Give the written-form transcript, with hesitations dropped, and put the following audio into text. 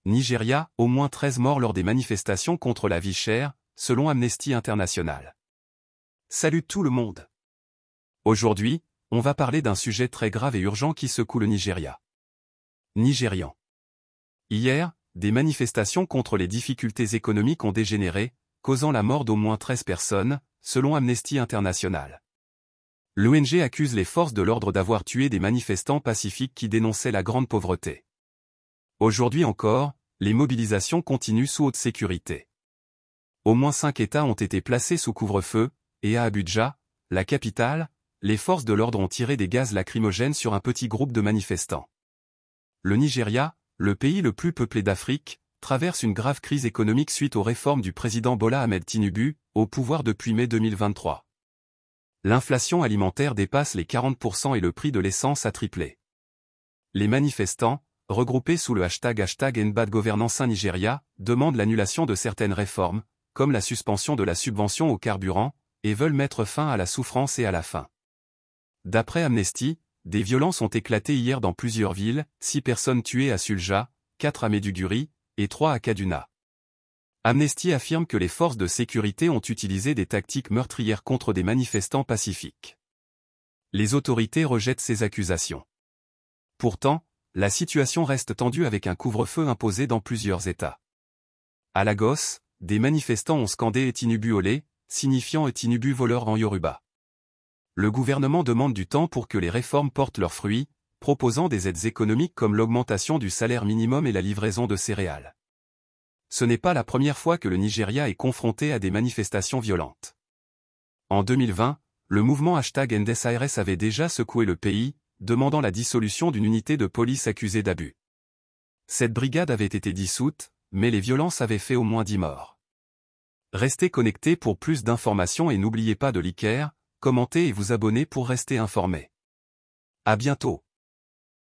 Nigeria, au moins 13 morts lors des manifestations contre la vie chère, selon Amnesty International. Salut tout le monde! Aujourd'hui, on va parler d'un sujet très grave et urgent qui secoue le Nigeria. Nigérian. Hier, des manifestations contre les difficultés économiques ont dégénéré, causant la mort d'au moins 13 personnes, selon Amnesty International. L'ONG accuse les forces de l'ordre d'avoir tué des manifestants pacifiques qui dénonçaient la grande pauvreté. Aujourd'hui encore, les mobilisations continuent sous haute sécurité. Au moins 5 États ont été placés sous couvre-feu, et à Abuja, la capitale, les forces de l'ordre ont tiré des gaz lacrymogènes sur un petit groupe de manifestants. Le Nigeria, le pays le plus peuplé d'Afrique, traverse une grave crise économique suite aux réformes du président Bola Ahmed Tinubu, au pouvoir depuis mai 2023. L'inflation alimentaire dépasse les 40% et le prix de l'essence a triplé. Les manifestants, regroupés sous le hashtag #NBadGovernance Nigeria, demandent l'annulation de certaines réformes, comme la suspension de la subvention au carburant, et veulent mettre fin à la souffrance et à la faim. D'après Amnesty, des violences ont éclaté hier dans plusieurs villes, 6 personnes tuées à Sulja, 4 à Maiduguri, et 3 à Kaduna. Amnesty affirme que les forces de sécurité ont utilisé des tactiques meurtrières contre des manifestants pacifiques. Les autorités rejettent ces accusations. Pourtant, la situation reste tendue avec un couvre-feu imposé dans plusieurs États. À Lagos, des manifestants ont scandé Tinubu olé, signifiant Tinubu voleur en Yoruba. Le gouvernement demande du temps pour que les réformes portent leurs fruits, proposant des aides économiques comme l'augmentation du salaire minimum et la livraison de céréales. Ce n'est pas la première fois que le Nigeria est confronté à des manifestations violentes. En 2020, le mouvement #NDSIRS avait déjà secoué le pays, demandant la dissolution d'une unité de police accusée d'abus. Cette brigade avait été dissoute, mais les violences avaient fait au moins 10 morts. Restez connectés pour plus d'informations et n'oubliez pas de liker, commenter et vous abonner pour rester informés. À bientôt.